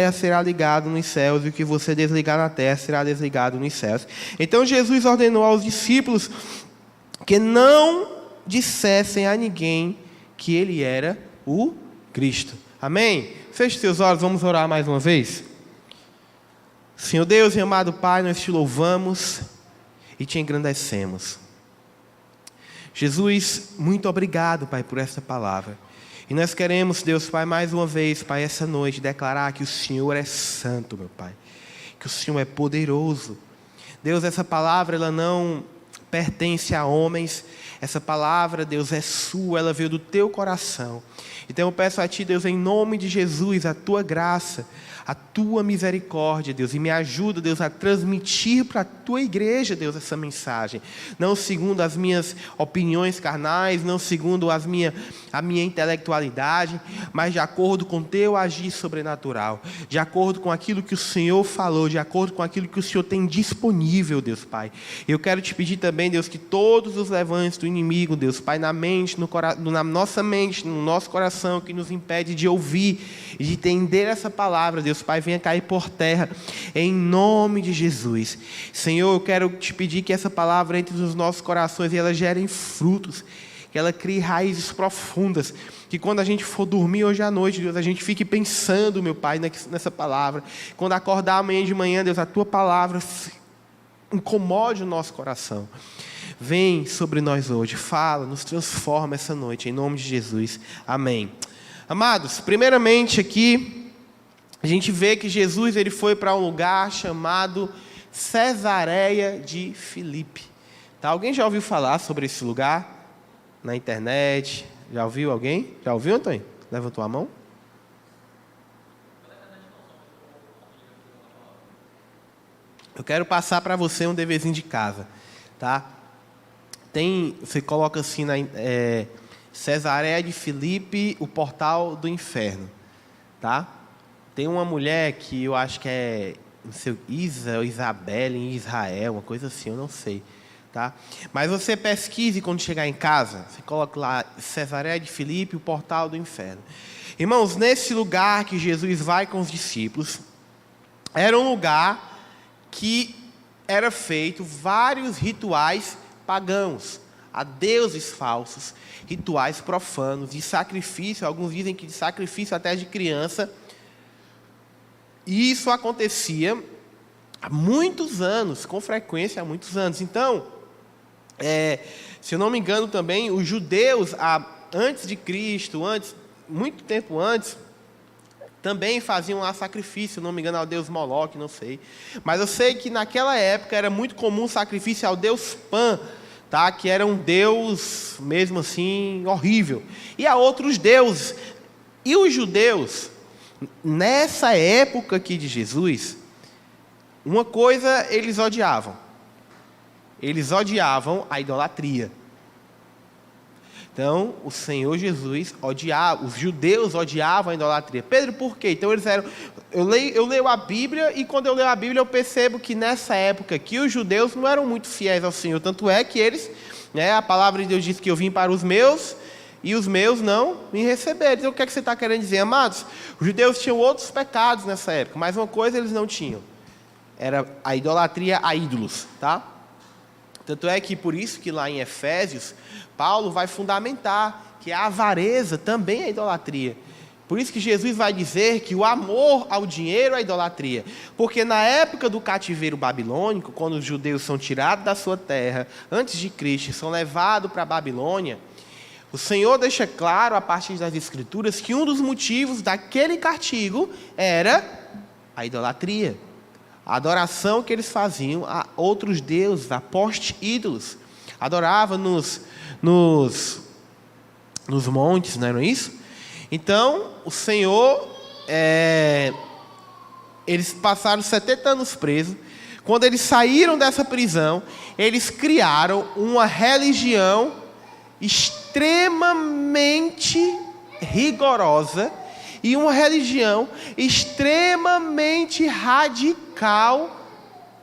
terra será ligado nos céus, e o que você desligar na terra será desligado nos céus. Então Jesus ordenou aos discípulos que não dissessem a ninguém que ele era o Cristo. Amém? Feche seus olhos, vamos orar mais uma vez. Senhor Deus e amado Pai, nós te louvamos e te engrandecemos. Jesus, muito obrigado, Pai, por esta palavra. E nós queremos, Deus Pai, mais uma vez, Pai, essa noite, declarar que o Senhor é santo, meu Pai. Que o Senhor é poderoso. Deus, essa palavra, ela não pertence a homens. Essa palavra, Deus, é sua, ela veio do teu coração. Então eu peço a Ti, Deus, em nome de Jesus, a Tua graça, a Tua misericórdia, Deus, e me ajuda, Deus, a transmitir para a Tua igreja, Deus, essa mensagem, não segundo as minhas opiniões carnais, não segundo a minha intelectualidade, mas de acordo com o Teu agir sobrenatural, de acordo com aquilo que o Senhor falou, de acordo com aquilo que o Senhor tem disponível, Deus Pai. Eu quero Te pedir também, Deus, que todos os levantes do inimigo, Deus Pai, na mente, na nossa mente, no nosso coração, que nos impede de ouvir e de entender essa palavra, Deus Pai, venha cair por terra, em nome de Jesus. Senhor, eu quero Te pedir que essa palavra entre nos nossos corações e ela gere frutos, que ela crie raízes profundas, que quando a gente for dormir hoje à noite, Deus, a gente fique pensando, meu Pai, nessa palavra. Quando acordar amanhã de manhã, Deus, a Tua palavra incomode o nosso coração. Vem sobre nós hoje, fala, nos transforma essa noite, em nome de Jesus, amém. Amados, primeiramente aqui, a gente vê que Jesus ele foi para um lugar chamado Cesareia de Filipe. Tá? Alguém já ouviu falar sobre esse lugar? Na internet? Já ouviu alguém? Já ouviu, Antônio? Levantou a mão. Eu quero passar para você um deverzinho de casa, tá? Você coloca assim, Cesareia de Filipe, o portal do inferno, tá? Tem uma mulher que eu acho que é, não sei, Isa ou Isabela em Israel, uma coisa assim, eu não sei, tá? Mas você pesquise quando chegar em casa, você coloca lá, Cesareia de Filipe, o portal do inferno. Irmãos, nesse lugar que Jesus vai com os discípulos, era um lugar que era feito vários rituais pagãos, a deuses falsos, rituais profanos, de sacrifício, alguns dizem que de sacrifício até de criança. E isso acontecia há muitos anos, com frequência há muitos anos. Então, se eu não me engano também, os judeus, antes de Cristo, muito tempo antes, também faziam lá sacrifício, não me engano, ao deus Moloque, não sei. Mas eu sei que naquela época era muito comum sacrifício ao deus Pan, tá? Que era um deus, mesmo assim, horrível. E a outros deuses. E os judeus, nessa época aqui de Jesus, uma coisa eles odiavam. Eles odiavam a idolatria. Então, o Senhor Jesus odiava, os judeus odiavam a idolatria. Pedro, por quê? Então, eles eram... Eu leio a Bíblia e quando eu leio a Bíblia eu percebo que nessa época aqui os judeus não eram muito fiéis ao Senhor. Tanto é que eles, a palavra de Deus diz que eu vim para os meus e os meus não me receberam. Então, o que é que você está querendo dizer, amados? Os judeus tinham outros pecados nessa época, mas uma coisa eles não tinham. Era a idolatria a ídolos, tá? Tanto é que por isso que lá em Efésios, Paulo vai fundamentar que a avareza também é idolatria. Por isso que Jesus vai dizer que o amor ao dinheiro é idolatria. Porque na época do cativeiro babilônico, quando os judeus são tirados da sua terra, antes de Cristo, são levados para a Babilônia, o Senhor deixa claro, a partir das Escrituras, que um dos motivos daquele castigo era a idolatria. A adoração que eles faziam a outros deuses, a poste-ídolos. Adoravam nos montes, não era isso? Então, o Senhor, eles passaram 70 anos presos. Quando eles saíram dessa prisão, eles criaram uma religião extremamente rigorosa e uma religião extremamente radical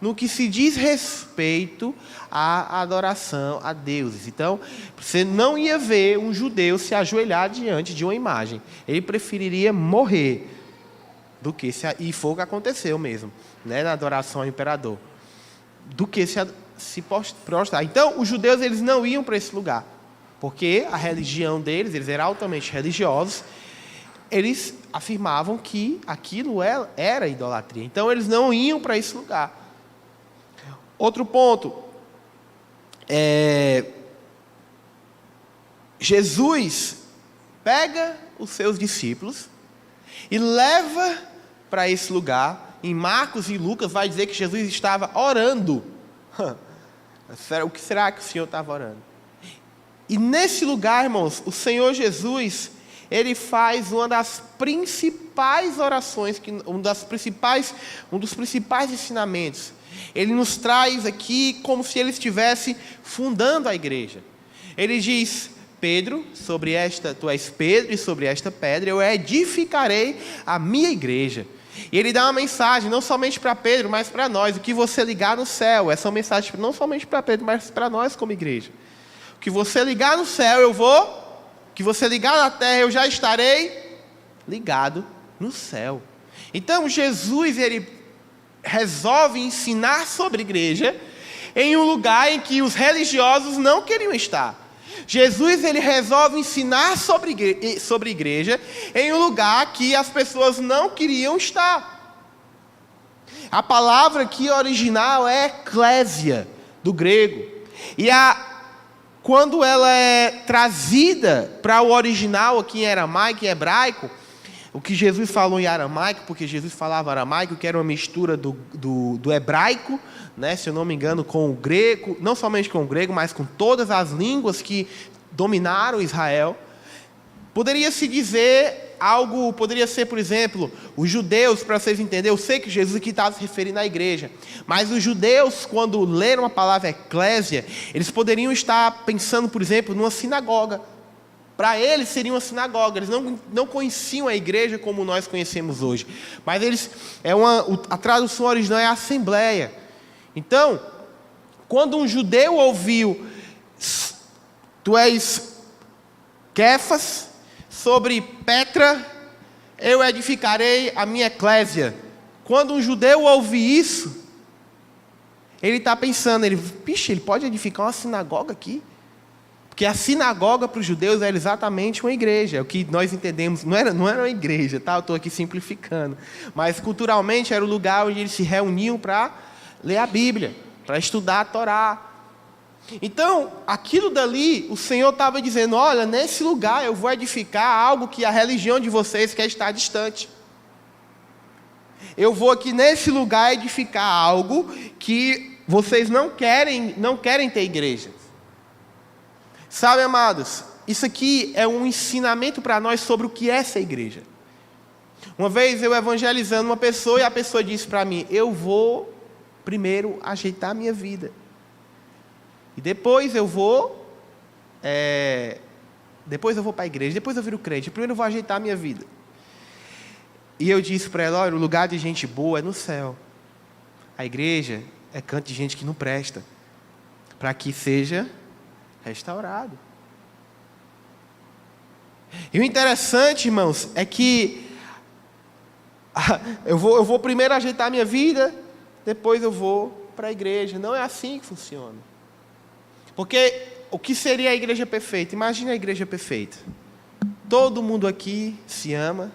no que se diz respeito à adoração a deuses. Então, você não ia ver um judeu se ajoelhar diante de uma imagem. Ele preferiria morrer e foi o que aconteceu mesmo, né, na adoração ao imperador, do que se prostrar. Então, os judeus eles não iam para esse lugar, porque a religião deles, eles eram altamente religiosos, eles afirmavam que aquilo era idolatria. Então, eles não iam para esse lugar. Outro ponto, Jesus pega os seus discípulos e leva para esse lugar. Em Marcos e Lucas vai dizer que Jesus estava orando. O que será que o Senhor estava orando? E nesse lugar, irmãos, o Senhor Jesus, ele faz uma das principais orações, um dos principais ensinamentos. Ele nos traz aqui como se ele estivesse fundando a igreja. Ele diz: Pedro, tu és Pedro, e sobre esta pedra eu edificarei a minha igreja. E ele dá uma mensagem, não somente para Pedro, mas para nós. O que você ligar no céu, essa é uma mensagem não somente para Pedro, mas para nós como igreja. O que você ligar no céu, eu vou. O que você ligar na terra, eu já estarei ligado no céu. Então, Jesus, ele resolve ensinar sobre a igreja em um lugar em que os religiosos não queriam estar. Jesus, ele resolve ensinar sobre a igreja em um lugar que as pessoas não queriam estar. A palavra aqui original é eclésia, do grego. E quando ela é trazida para o original aqui em aramaico e hebraico, o que Jesus falou em aramaico, porque Jesus falava aramaico, que era uma mistura do hebraico, né, se eu não me engano, com o grego, não somente com o grego, mas com todas as línguas que dominaram Israel. Poderia se dizer algo, poderia ser, por exemplo, os judeus, para vocês entenderem, eu sei que Jesus aqui está se referindo à igreja, mas os judeus, quando leram a palavra eclésia, eles poderiam estar pensando, por exemplo, numa sinagoga. Para eles seria uma sinagoga, eles não conheciam a igreja como nós conhecemos hoje. Mas a tradução original é assembleia. Então, quando um judeu ouviu, tu és Kefas, sobre Petra, eu edificarei a minha eclésia. Quando um judeu ouve isso, ele está pensando, ele pode edificar uma sinagoga aqui? Porque a sinagoga para os judeus era exatamente uma igreja. O que nós entendemos, não era uma igreja, tá? Eu estou aqui simplificando. Mas culturalmente era o lugar onde eles se reuniam para ler a Bíblia, para estudar a Torá. Então, aquilo dali, o Senhor estava dizendo: olha, nesse lugar eu vou edificar algo que a religião de vocês quer estar distante. Eu vou aqui nesse lugar edificar algo que vocês não querem ter igreja. Sabe, amados, isso aqui é um ensinamento para nós sobre o que é essa igreja. Uma vez eu evangelizando uma pessoa e a pessoa disse para mim: eu vou primeiro ajeitar a minha vida. E depois eu vou para a igreja, depois eu viro crente. Primeiro eu vou ajeitar a minha vida. E eu disse para ela: olha, o lugar de gente boa é no céu. A igreja é canto de gente que não presta, para que seja restaurado. E o interessante, irmãos, é que eu vou primeiro ajeitar a minha vida, depois eu vou para a igreja. Não é assim que funciona. Porque o que seria a igreja perfeita? Imagine a igreja perfeita. Todo mundo aqui se ama,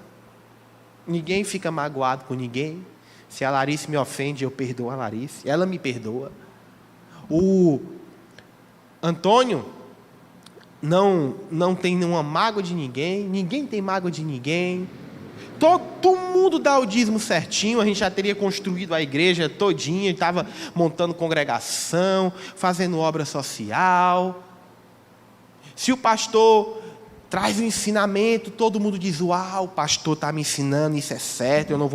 ninguém fica magoado com ninguém. Se a Larice me ofende, eu perdoo a Larice, ela me perdoa. O Antônio não tem nenhuma mágoa de ninguém, ninguém tem mágoa de ninguém. Todo mundo dá o dízimo certinho. A gente já teria construído a igreja todinha, estava montando congregação, fazendo obra social. Se o pastor traz um ensinamento, todo mundo diz: uau, o pastor está me ensinando, isso é certo, eu não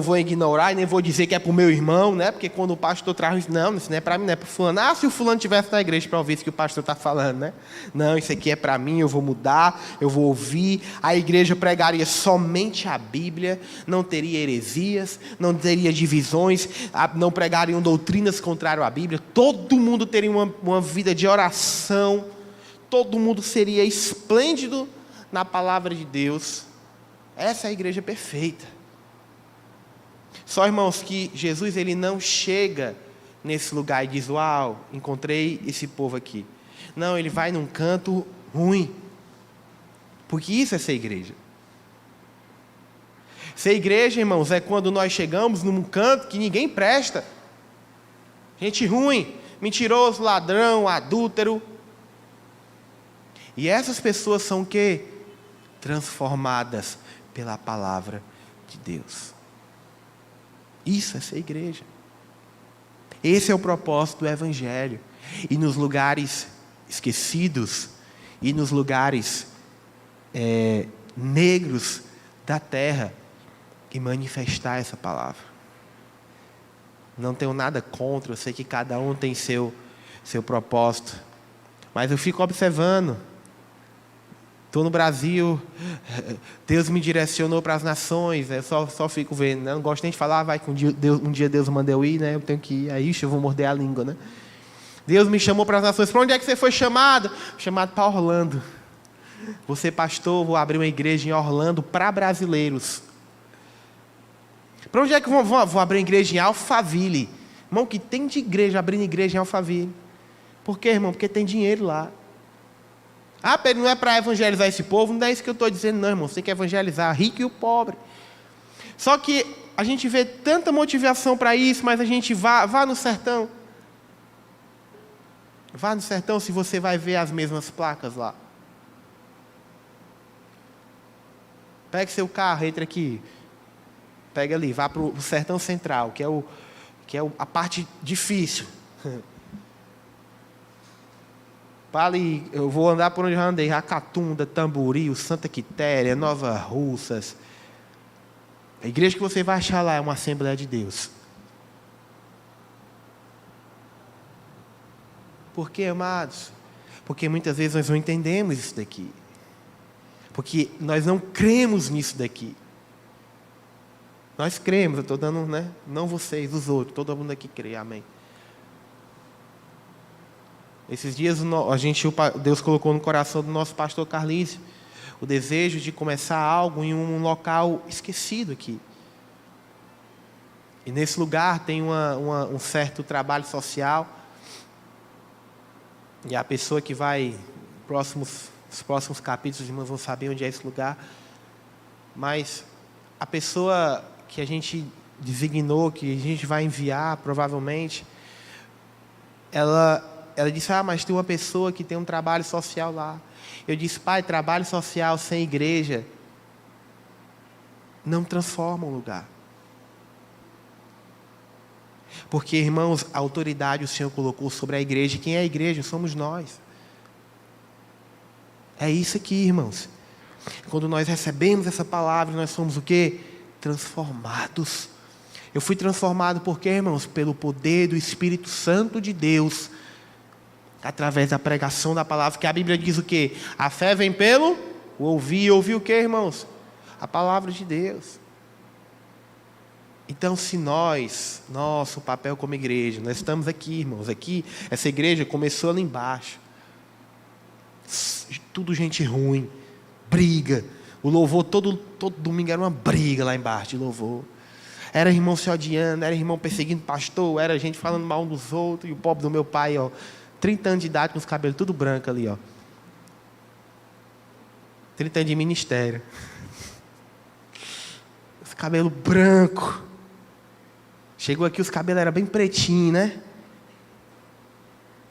vou ignorar e nem vou dizer que é para o meu irmão, né? Porque quando o pastor traz isso, não é para mim, não é para o fulano. Ah, se o fulano estivesse na igreja para ouvir isso que o pastor está falando, né? Não, isso aqui é para mim, eu vou mudar, eu vou ouvir. A igreja pregaria somente a Bíblia, não teria heresias, não teria divisões, não pregariam doutrinas contrárias à Bíblia, todo mundo teria uma vida de oração, todo mundo seria esplêndido na palavra de Deus. Essa é a igreja perfeita. Só, irmãos, que Jesus ele não chega nesse lugar e diz: uau, encontrei esse povo aqui. Não, ele vai num canto ruim. Porque isso é ser igreja. Ser igreja, irmãos, é quando nós chegamos num canto que ninguém presta. Gente ruim, mentiroso, ladrão, adúltero. E essas pessoas são o quê? Transformadas pela palavra de Deus. Isso é ser igreja. Esse é o propósito do Evangelho. E nos lugares esquecidos, e nos lugares negros da terra, e manifestar essa palavra. Não tenho nada contra, eu sei que cada um tem seu propósito. Mas eu fico observando. Estou no Brasil, Deus me direcionou para as nações, eu só fico vendo, né? Não gosto nem de falar, vai que um dia Deus mandou eu ir, né? Eu tenho que ir, aí eu vou morder a língua, né? Deus me chamou para as nações. Para onde é que você foi chamado? Chamado para Orlando. Vou ser pastor, vou abrir uma igreja em Orlando para brasileiros. Para onde é que vou abrir uma igreja em Alphaville? Irmão, que tem de igreja abrindo igreja em Alphaville? Por quê, irmão? Porque tem dinheiro lá. Ah, Pedro, não é para evangelizar esse povo? Não é isso que eu estou dizendo, não, irmão. Você tem que evangelizar o rico e o pobre. Só que a gente vê tanta motivação para isso, mas a gente vá no sertão. Vá no sertão, se você vai ver as mesmas placas lá. Pegue seu carro, entre aqui. Pega ali, vá para o sertão central, que é a parte difícil. Ali, eu vou andar por onde eu já andei: Racatunda, Tamboril, Santa Quitéria, Nova Russas. A igreja que você vai achar lá é uma Assembleia de Deus. Por quê, amados? Porque muitas vezes nós não entendemos isso daqui. Porque nós não cremos nisso daqui. Nós cremos, eu estou dando, né? Não vocês, os outros, todo mundo aqui crê, amém. Esses dias Deus colocou no coração do nosso pastor Carlício o desejo de começar algo em um local esquecido aqui. E nesse lugar tem um certo trabalho social. E a pessoa que vai, os próximos capítulos, os irmãos vão saber onde é esse lugar. Mas a pessoa que a gente designou, que a gente vai enviar, provavelmente, ela disse: mas tem uma pessoa que tem um trabalho social lá. Eu disse: pai, trabalho social sem igreja não transforma um lugar. Porque, irmãos, a autoridade o Senhor colocou sobre a igreja. E quem é a igreja? Somos nós. É isso aqui, irmãos. Quando nós recebemos essa palavra, nós somos o quê? Transformados. Eu fui transformado por quê, irmãos? Pelo poder do Espírito Santo de Deus, através da pregação da palavra, que a Bíblia diz o quê? A fé vem pelo ouvir. Ouvir o quê, irmãos? A palavra de Deus. Então, se nosso papel como igreja, nós estamos aqui, irmãos, aqui, essa igreja começou ali embaixo. Tudo gente ruim, briga. O louvor todo domingo era uma briga lá embaixo de louvor. Era irmão se odiando, era irmão perseguindo pastor, era gente falando mal um dos outros. E o pobre do meu pai, 30 anos de idade, com os cabelos tudo branco ali, 30 anos de ministério. Os cabelos brancos. Chegou aqui, os cabelos eram bem pretinhos, né?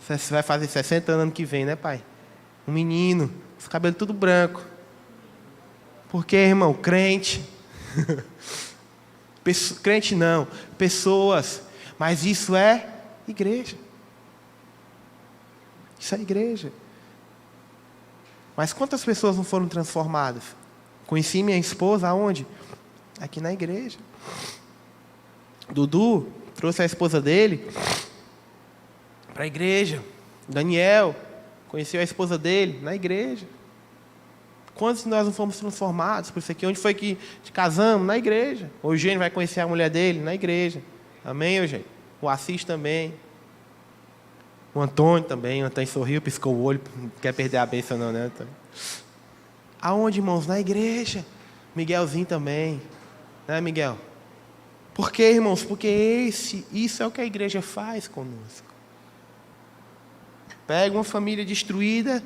Você vai fazer 60 anos ano que vem, né, pai? Um menino, os cabelos tudo branco. Por quê, irmão? Crente. Crente não, pessoas. Mas isso é igreja. Isso é igreja. Mas quantas pessoas não foram transformadas? Conheci minha esposa aonde? Aqui na igreja. Dudu trouxe a esposa dele para a igreja. Daniel conheceu a esposa dele na igreja. Quantos de nós não fomos transformados por isso aqui? Onde foi que te casamos? Na igreja. O Eugênio vai conhecer a mulher dele? Na igreja. Amém, Eugênio? O Assis também. O Antônio também. O Antônio sorriu, piscou o olho. Não quer perder a bênção não, né, Antônio? Aonde, irmãos? Na igreja. Miguelzinho também. Né, Miguel? Por quê, irmãos? Porque isso é o que a igreja faz conosco. Pega uma família destruída,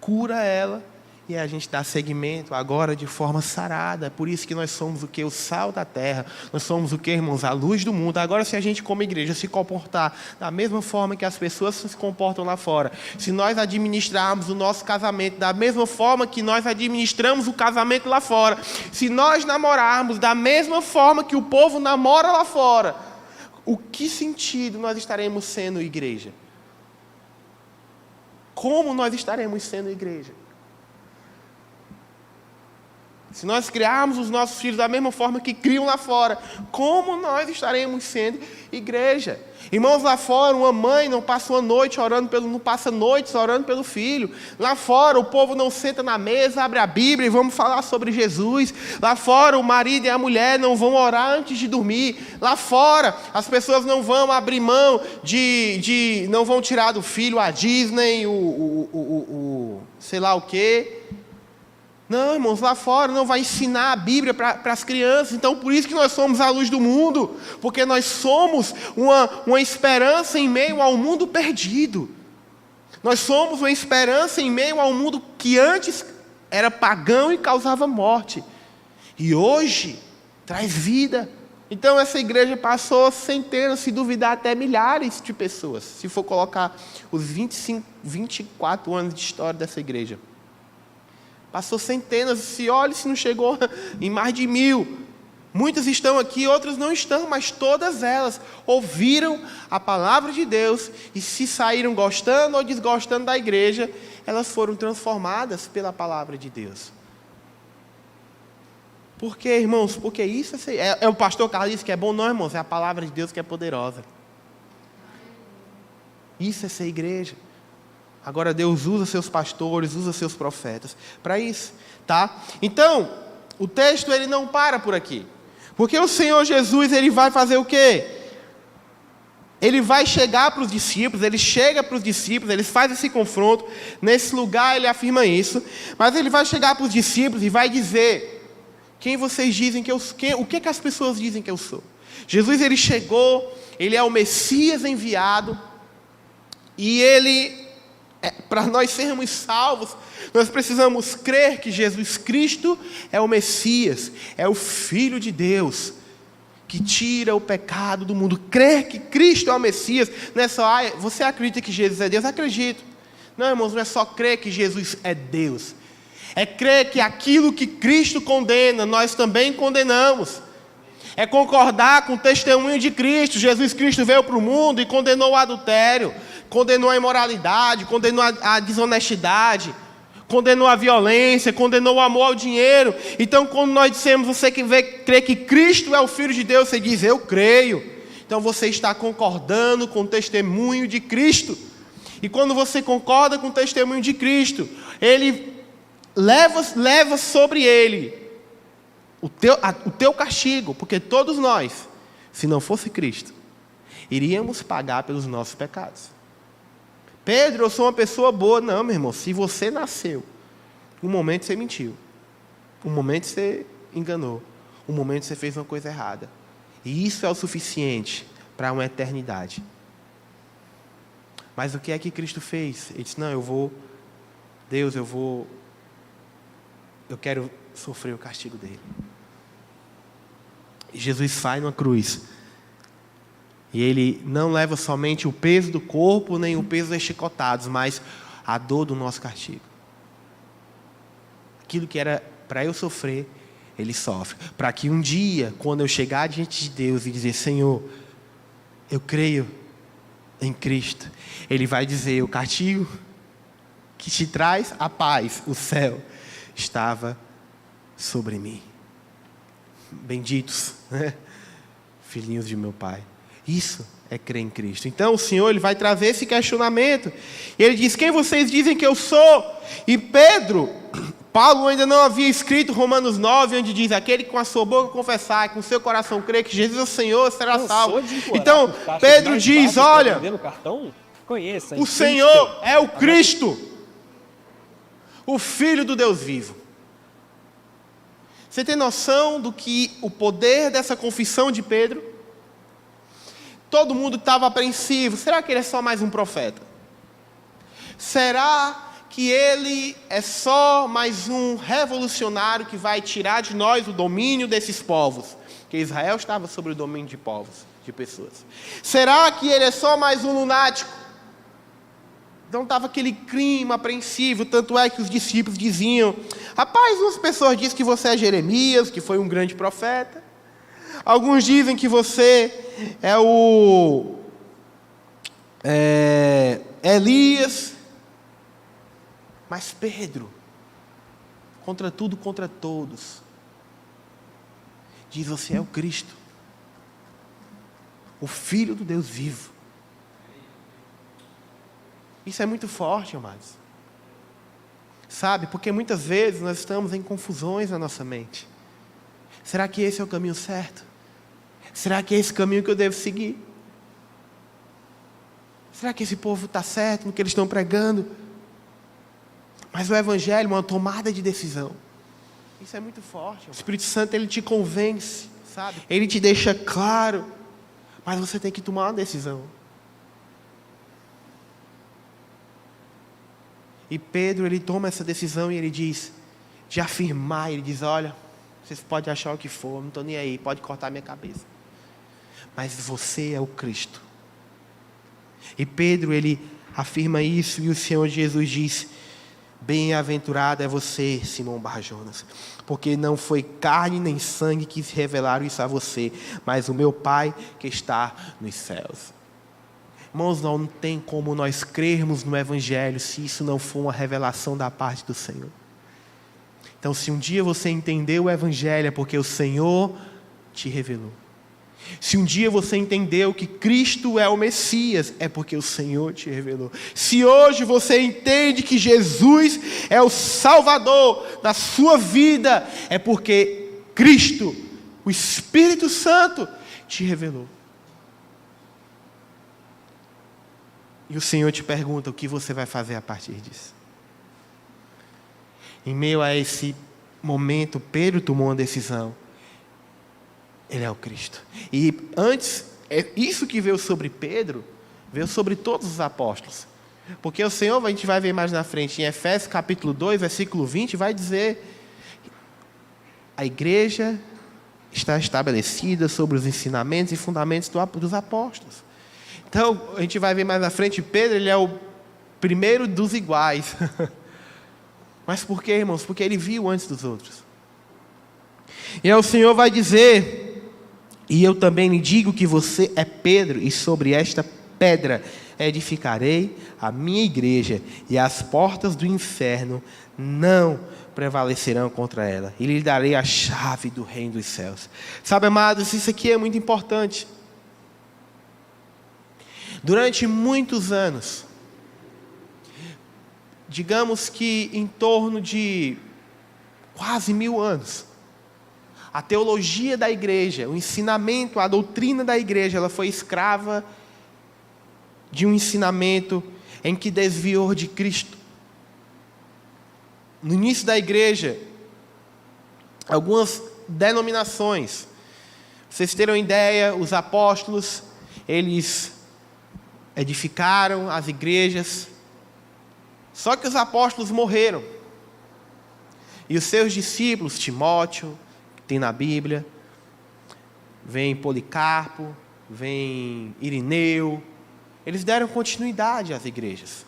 cura ela, e a gente dá seguimento agora de forma sarada. Por isso que nós somos o quê? O sal da terra. Nós somos o quê, irmãos? A luz do mundo. Agora, se a gente como igreja se comportar da mesma forma que as pessoas se comportam lá fora, se nós administrarmos o nosso casamento da mesma forma que nós administramos o casamento lá fora, se nós namorarmos da mesma forma que o povo namora lá fora, o que sentido nós estaremos sendo igreja? Como nós estaremos sendo igreja? Se nós criarmos os nossos filhos da mesma forma que criam lá fora, como nós estaremos sendo igreja? Irmãos, lá fora, uma mãe não passa uma noite não passa noites orando pelo filho. Lá fora, o povo não senta na mesa, abre a Bíblia e vamos falar sobre Jesus. Lá fora, o marido e a mulher não vão orar antes de dormir. Lá fora, as pessoas não vão abrir mão não vão tirar do filho a Disney, sei lá o quê. Não, irmãos, lá fora não vai ensinar a Bíblia para as crianças. Então, por isso que nós somos a luz do mundo. Porque nós somos uma esperança em meio ao mundo perdido. Nós somos uma esperança em meio ao mundo que antes era pagão e causava morte. E hoje traz vida. Então, essa igreja passou centenas, se duvidar até milhares de pessoas. Se for colocar os 24 anos de história dessa igreja. Passou centenas, se não chegou em mais de 1000. Muitas estão aqui, outras não estão, mas todas elas ouviram a palavra de Deus e se saíram gostando ou desgostando da igreja, elas foram transformadas pela palavra de Deus. Por quê, irmãos? Porque isso é o pastor Carlos que é bom, não, irmãos, é a palavra de Deus que é poderosa. Isso é ser igreja. Agora Deus usa seus pastores, usa seus profetas para isso, tá? Então, o texto ele não para por aqui. Porque o Senhor Jesus, ele vai fazer o quê? Ele vai chegar para os discípulos, ele chega para os discípulos, ele faz esse confronto. Nesse lugar ele afirma isso, mas ele vai chegar para os discípulos e vai dizer: quem vocês dizem que eu sou? O que as pessoas dizem que eu sou? Jesus, ele chegou, ele é o Messias enviado, e para nós sermos salvos, nós precisamos crer que Jesus Cristo é o Messias, é o Filho de Deus, que tira o pecado do mundo. Crer que Cristo é o Messias, não é só, você acredita que Jesus é Deus? Acredito. Não, irmãos, não é só crer que Jesus é Deus. É crer que aquilo que Cristo condena, nós também condenamos. É concordar com o testemunho de Cristo. Jesus Cristo veio para o mundo e condenou o adultério, condenou a imoralidade, condenou a desonestidade, condenou a violência, condenou o amor ao dinheiro. Então, quando nós dissemos, você que crê que Cristo é o Filho de Deus, você diz, eu creio. Então, você está concordando com o testemunho de Cristo. E quando você concorda com o testemunho de Cristo, Ele leva sobre Ele o teu castigo, porque todos nós, se não fosse Cristo, iríamos pagar pelos nossos pecados. Pedro, eu sou uma pessoa boa. Não, meu irmão, se você nasceu, um momento você mentiu, um momento você enganou, um momento você fez uma coisa errada, e isso é o suficiente para uma eternidade. Mas o que é que Cristo fez? Ele disse, não, eu quero sofrer o castigo dele. E Jesus sai na cruz. E ele não leva somente o peso do corpo, nem o peso das chicotadas, mas a dor do nosso castigo. Aquilo que era para eu sofrer, ele sofre. Para que um dia, quando eu chegar diante de Deus e dizer, Senhor, eu creio em Cristo, Ele vai dizer, o castigo que te traz a paz, o céu, estava sobre mim. Benditos, né? Filhinhos de meu Pai. Isso é crer em Cristo. Então o Senhor, Ele vai trazer esse questionamento. Ele diz, quem vocês dizem que eu sou? E Paulo ainda não havia escrito Romanos 9, onde diz, aquele que com a sua boca confessar e com o seu coração crer que Jesus é o Senhor, será salvo. Então Pedro diz, olha, o Senhor é o Cristo, o Filho do Deus vivo. Você tem noção do que o poder dessa confissão de Pedro? Todo mundo estava apreensivo. Será que ele é só mais um profeta? Será que ele é só mais um revolucionário que vai tirar de nós o domínio desses povos? Porque Israel estava sob o domínio de povos, de pessoas. Será que ele é só mais um lunático? Então estava aquele clima apreensivo, tanto é que os discípulos diziam: rapaz, umas pessoas dizem que você é Jeremias, que foi um grande profeta. Alguns dizem que você é Elias. Mas Pedro, contra tudo, contra todos, diz: você é o Cristo, o Filho do Deus vivo. Isso é muito forte, amados. Sabe, porque muitas vezes nós estamos em confusões na nossa mente. Será que esse é o caminho certo? Será que é esse caminho que eu devo seguir? Será que esse povo está certo no que eles estão pregando? Mas o Evangelho é uma tomada de decisão. Isso é muito forte. O Espírito Santo, ele te convence, sabe? Ele te deixa claro, mas você tem que tomar uma decisão. E Pedro, ele toma essa decisão e ele diz, de afirmar, ele diz: olha, vocês podem achar o que for, não estou nem aí, pode cortar minha cabeça. Mas você é o Cristo. E Pedro, ele afirma isso, e o Senhor Jesus diz: bem-aventurado é você, Simão Bar-Jonas, porque não foi carne nem sangue que revelaram isso a você, mas o meu Pai que está nos céus. Irmãos, não tem como nós crermos no Evangelho se isso não for uma revelação da parte do Senhor. Então, se um dia você entendeu o Evangelho, é porque o Senhor te revelou. Se um dia você entendeu que Cristo é o Messias, é porque o Senhor te revelou. Se hoje você entende que Jesus é o Salvador da sua vida, é porque Cristo, o Espírito Santo, te revelou. E o Senhor te pergunta: o que você vai fazer a partir disso? Em meio a esse momento, Pedro tomou uma decisão. Ele é o Cristo. E antes, isso que veio sobre Pedro, veio sobre todos os apóstolos. Porque o Senhor, a gente vai ver mais na frente, em Efésios capítulo 2, versículo 20, vai dizer: a igreja está estabelecida sobre os ensinamentos e fundamentos dos apóstolos. Então, a gente vai ver mais na frente, Pedro, ele é o primeiro dos iguais. Mas por quê, irmãos? Porque ele viu antes dos outros. E aí o Senhor vai dizer: e eu também lhe digo que você é Pedro, e sobre esta pedra edificarei a minha igreja, e as portas do inferno não prevalecerão contra ela, e lhe darei a chave do reino dos céus. Sabe, amados, isso aqui é muito importante. Durante muitos anos, digamos que em torno de quase 1000 anos, a teologia da igreja, o ensinamento, a doutrina da igreja, ela foi escrava de um ensinamento em que desviou de Cristo. No início da igreja, algumas denominações, vocês terem uma ideia, os apóstolos, eles edificaram as igrejas, só que os apóstolos morreram. E os seus discípulos, Timóteo, que tem na Bíblia, vem Policarpo, vem Irineu, eles deram continuidade às igrejas.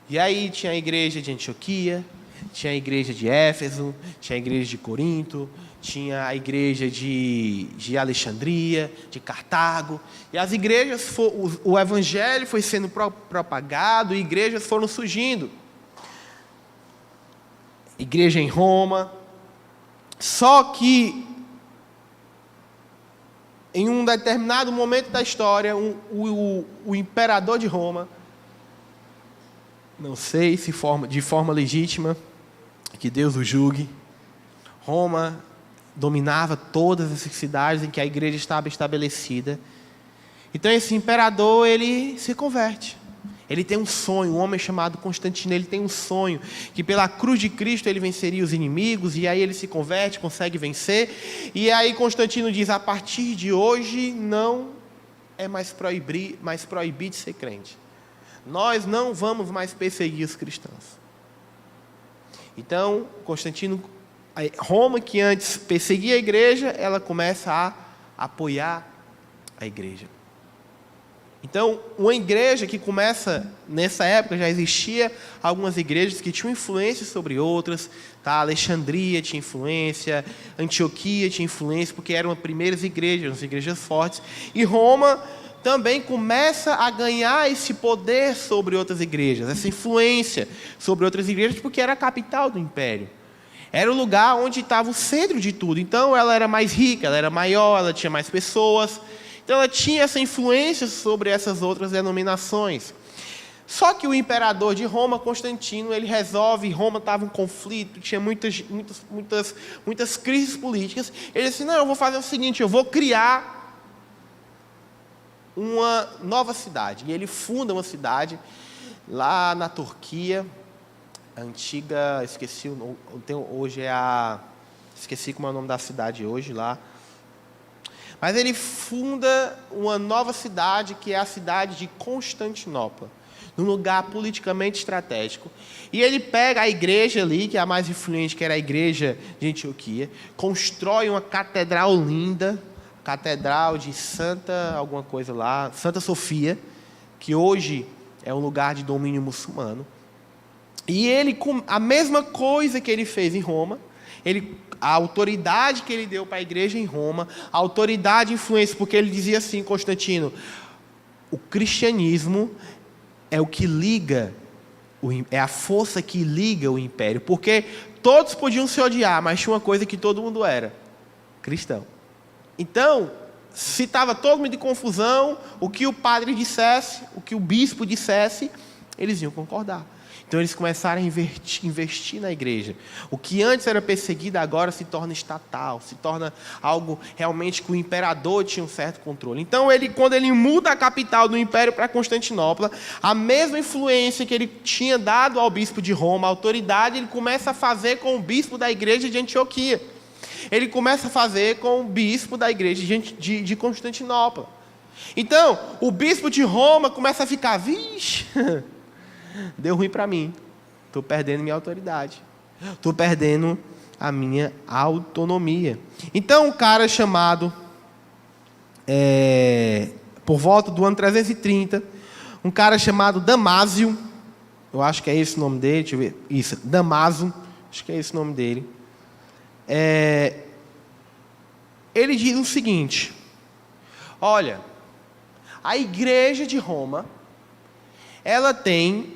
E aí tinha a igreja de Antioquia, tinha a igreja de Éfeso, tinha a igreja de Corinto, tinha a igreja de Alexandria, de Cartago. E as igrejas, o evangelho foi sendo propagado, e igrejas foram surgindo. Igreja em Roma. Só que, em um determinado momento da história, o imperador de Roma, não sei se de forma legítima, que Deus o julgue, Roma dominava todas as cidades em que a igreja estava estabelecida. Então esse imperador, ele se converte. Ele tem um sonho, um homem chamado Constantino, ele tem um sonho, que pela cruz de Cristo ele venceria os inimigos, e aí ele se converte, consegue vencer, e aí Constantino diz, a partir de hoje não é mais proibido ser crente. Nós não vamos mais perseguir os cristãos. Então, Constantino, Roma, que antes perseguia a igreja, ela começa a apoiar a igreja. Então, uma igreja que começa, nessa época já existia algumas igrejas que tinham influência sobre outras, tá? Alexandria tinha influência, Antioquia tinha influência, porque eram as primeiras igrejas, as igrejas fortes, e Roma também começa a ganhar esse poder sobre outras igrejas, essa influência sobre outras igrejas, porque era a capital do império. Era o lugar onde estava o centro de tudo. Então, ela era mais rica, ela era maior, ela tinha mais pessoas. Então, ela tinha essa influência sobre essas outras denominações. Só que o imperador de Roma, Constantino, ele resolve, Roma estava em conflito, tinha muitas crises políticas. Ele disse, não, eu vou fazer o seguinte, eu vou criar uma nova cidade. E ele funda uma cidade lá na Turquia, a antiga, esqueci como é o nome da cidade hoje lá. Mas ele funda uma nova cidade, que é a cidade de Constantinopla, num lugar politicamente estratégico. E ele pega a igreja ali, que é a mais influente, que era a igreja de Antioquia, constrói uma catedral linda, catedral de Santa alguma coisa lá, Santa Sofia, que hoje é um lugar de domínio muçulmano. E ele, a mesma coisa que ele fez em Roma, a autoridade que ele deu para a igreja em Roma, a autoridade e influência, porque ele dizia assim, Constantino, o cristianismo é o que liga, é a força que liga o império, porque todos podiam se odiar, mas tinha uma coisa que todo mundo era, cristão. Então, se estava todo mundo de confusão, o que o padre dissesse, o que o bispo dissesse, eles iam concordar. Então, eles começaram a investir na igreja. O que antes era perseguido, agora se torna estatal, se torna algo realmente que o imperador tinha um certo controle. Então, quando ele muda a capital do império para Constantinopla, a mesma influência que ele tinha dado ao bispo de Roma, a autoridade, ele começa a fazer com o bispo da igreja de Antioquia. Ele começa a fazer com o bispo da igreja de Constantinopla. Então, o bispo de Roma começa a ficar, vixe, deu ruim para mim, estou perdendo minha autoridade, estou perdendo a minha autonomia. Então, um cara chamado, por volta do ano 330, um cara chamado Damásio, eu acho que é esse o nome dele, deixa eu ver, isso, Damaso, acho que é esse o nome dele, ele diz o seguinte, olha, a igreja de Roma, ela tem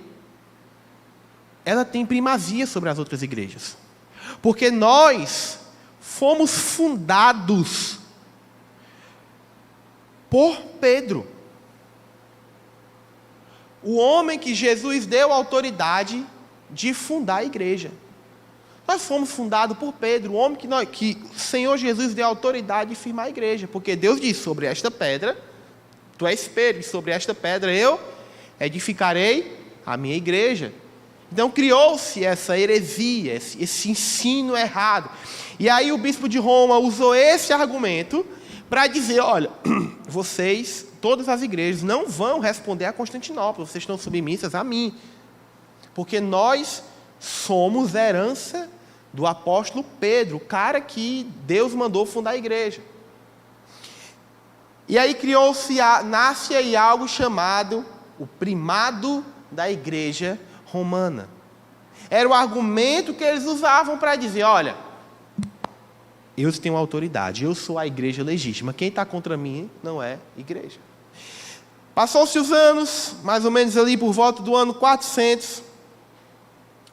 primazia sobre as outras igrejas. Porque nós fomos fundados por Pedro. O homem que Jesus deu autoridade de fundar a igreja. Nós fomos fundados por Pedro, o homem que o Senhor Jesus deu autoridade de firmar a igreja. Porque Deus disse, sobre esta pedra, tu és Pedro, e sobre esta pedra eu edificarei a minha igreja. Então criou-se essa heresia, esse ensino errado. E aí o bispo de Roma usou esse argumento para dizer, olha, vocês, todas as igrejas, não vão responder a Constantinopla, vocês estão submissas a mim. Porque nós somos herança do apóstolo Pedro, o cara que Deus mandou fundar a igreja. E aí nasce aí algo chamado o primado da igreja romana. Era o argumento que eles usavam para dizer, olha, eu tenho autoridade, eu sou a igreja legítima, quem está contra mim não é igreja. Passou-se os anos, mais ou menos ali por volta do ano 400,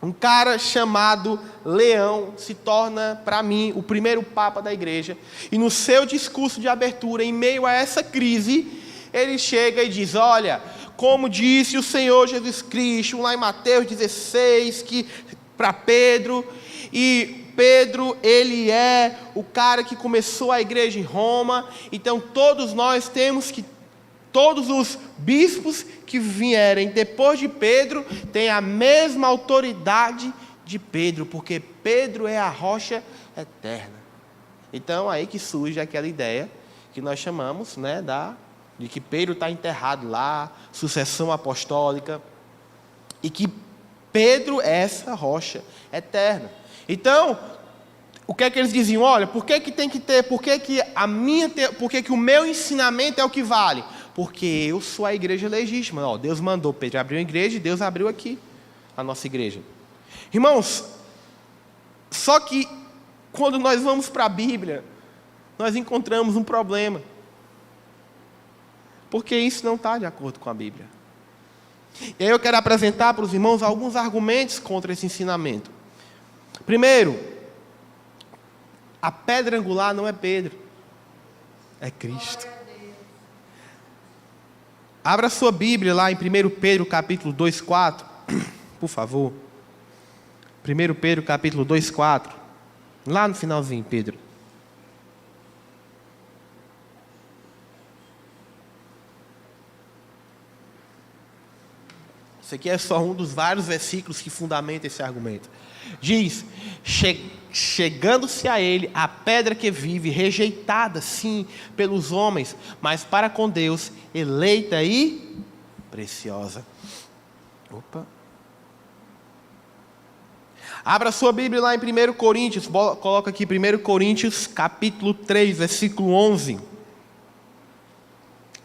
um cara chamado Leão se torna, para mim, o primeiro papa da igreja, e no seu discurso de abertura, em meio a essa crise, ele chega e diz, olha, como disse o Senhor Jesus Cristo, lá em Mateus 16, que para Pedro, e Pedro, ele é o cara que começou a igreja em Roma, então todos nós temos que Todos os bispos que vierem depois de Pedro têm a mesma autoridade de Pedro, porque Pedro é a rocha eterna. Então, aí que surge aquela ideia que nós chamamos, né, de que Pedro está enterrado lá, sucessão apostólica, e que Pedro é essa rocha eterna. Então, o que é que eles diziam? Olha, por que tem que ter, por que o meu ensinamento é o que vale? Porque eu sou a igreja legítima. Ó, Deus mandou Pedro abrir uma igreja e Deus abriu aqui a nossa igreja. Irmãos, só que quando nós vamos para a Bíblia, nós encontramos um problema. Porque isso não está de acordo com a Bíblia. E aí eu quero apresentar para os irmãos alguns argumentos contra esse ensinamento. Primeiro, a pedra angular não é Pedro, é Cristo. Abra sua Bíblia lá em 1 Pedro capítulo 2:4, por favor. 1 Pedro capítulo 2:4, lá no finalzinho, Pedro. Isso aqui é só um dos vários versículos que fundamentam esse argumento. Diz: chegando-se a ele a pedra que vive, rejeitada sim pelos homens, mas para com Deus eleita e preciosa. Abra sua Bíblia lá em 1 Coríntios, coloca aqui 1 Coríntios capítulo 3, versículo 11.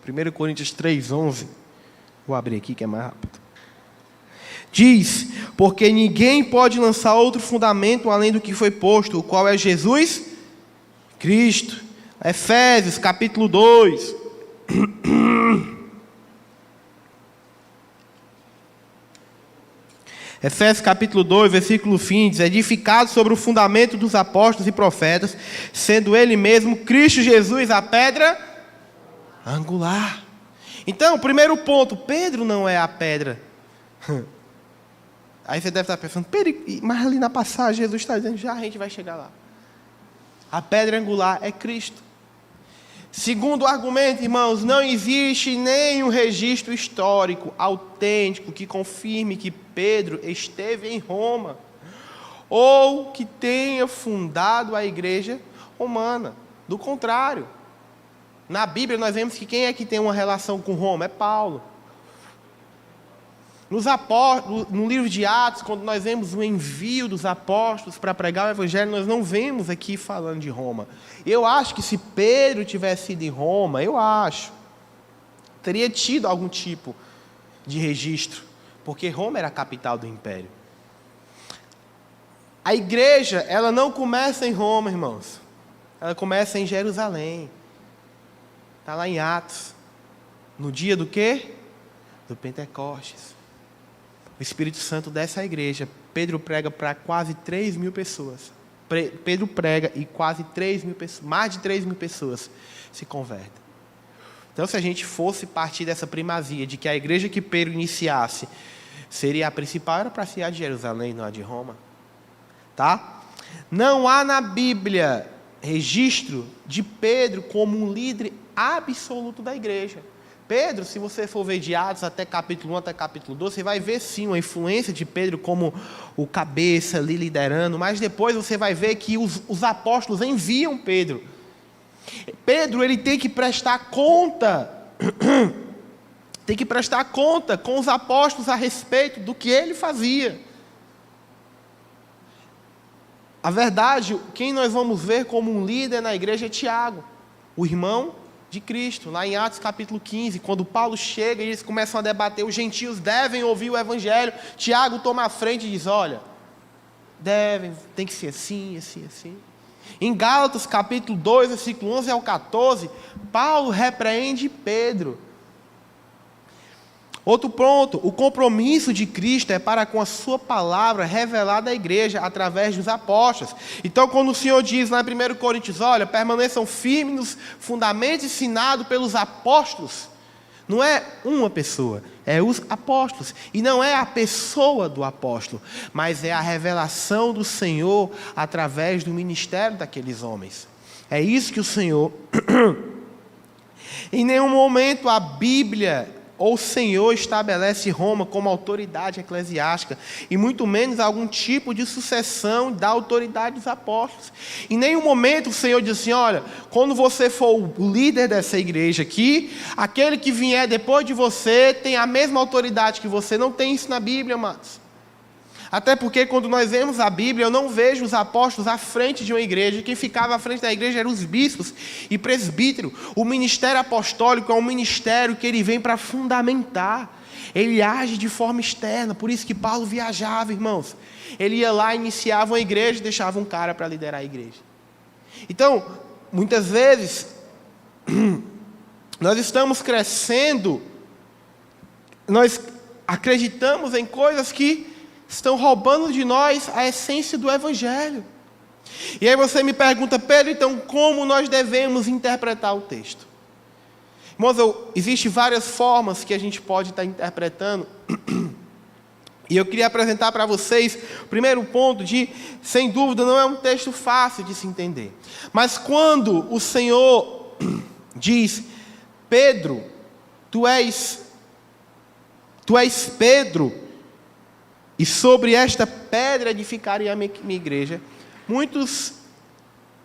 1 Coríntios 3, 11. Vou abrir aqui que é mais rápido. Diz: porque ninguém pode lançar outro fundamento além do que foi posto, o qual é Jesus Cristo. Efésios capítulo 2. Efésios capítulo 2, versículo 15, diz: edificado sobre o fundamento dos apóstolos e profetas, sendo ele mesmo, Cristo Jesus, a pedra angular. Então, primeiro ponto, Pedro não é a pedra. Aí você deve estar pensando, Pedro, mas ali na passagem Jesus está dizendo, já a gente vai chegar lá. A pedra angular é Cristo. Segundo argumento, irmãos, não existe nenhum registro histórico autêntico que confirme que Pedro esteve em Roma ou que tenha fundado a igreja romana. Do contrário, na Bíblia nós vemos que quem é que tem uma relação com Roma? É Paulo. No livro de Atos, quando nós vemos o envio dos apóstolos para pregar o Evangelho, nós não vemos aqui falando de Roma. Eu acho que se Pedro tivesse ido em Roma, teria tido algum tipo de registro, porque Roma era a capital do império. A igreja, ela não começa em Roma, irmãos. Ela começa em Jerusalém. Está lá em Atos. No dia do quê? Do Pentecostes. O Espírito Santo desce à igreja. Pedro prega para quase 3.000 pessoas. Pedro prega e quase 3.000 pessoas, mais de 3.000 pessoas se convertem. Então, se a gente fosse partir dessa primazia de que a igreja que Pedro iniciasse seria a principal, era para ser a de Jerusalém, não a de Roma. Tá? Não há na Bíblia registro de Pedro como um líder absoluto da igreja. Pedro, se você for ver de Atos até capítulo 1 até capítulo 12, você vai ver sim uma influência de Pedro como o cabeça ali liderando, mas depois você vai ver que os apóstolos enviam Pedro. Pedro, ele tem que prestar conta, com os apóstolos a respeito do que ele fazia. A verdade, quem nós vamos ver como um líder na igreja é Tiago, o irmão de Cristo, lá em Atos capítulo 15, quando Paulo chega e eles começam a debater, os gentios devem ouvir o Evangelho, Tiago toma a frente e diz, olha, tem que ser assim, assim, assim. Em Gálatas capítulo 2, versículo 11 ao 14, Paulo repreende Pedro. Outro ponto, o compromisso de Cristo é para com a sua palavra revelada à igreja através dos apóstolos. Então, quando o Senhor diz lá em 1 Coríntios, olha, permaneçam firmes nos fundamentos ensinados pelos apóstolos, não é uma pessoa, é os apóstolos. E não é a pessoa do apóstolo, mas é a revelação do Senhor através do ministério daqueles homens. É isso que o Senhor Em nenhum momento a Bíblia ou o Senhor estabelece Roma como autoridade eclesiástica, e muito menos algum tipo de sucessão da autoridade dos apóstolos. Em nenhum momento o Senhor diz assim: olha, quando você for o líder dessa igreja aqui, aquele que vier depois de você tem a mesma autoridade que você. Não tem isso na Bíblia, amados. Até porque quando nós vemos a Bíblia, eu não vejo os apóstolos à frente de uma igreja. Quem ficava à frente da igreja eram os bispos e presbíteros. O ministério apostólico é um ministério que ele vem para fundamentar. Ele age de forma externa. Por isso que Paulo viajava, irmãos. Ele ia lá, iniciava uma igreja e deixava um cara para liderar a igreja. Então, muitas vezes, nós estamos crescendo, nós acreditamos em coisas que estão roubando de nós a essência do Evangelho. E aí você me pergunta: Pedro, então como nós devemos interpretar o texto? Irmãos, existem várias formas que a gente pode estar interpretando. E eu queria apresentar para vocês o primeiro ponto sem dúvida, não é um texto fácil de se entender. Mas quando o Senhor diz: Pedro, tu és Pedro, e sobre esta pedra edificarei a minha igreja. Muitos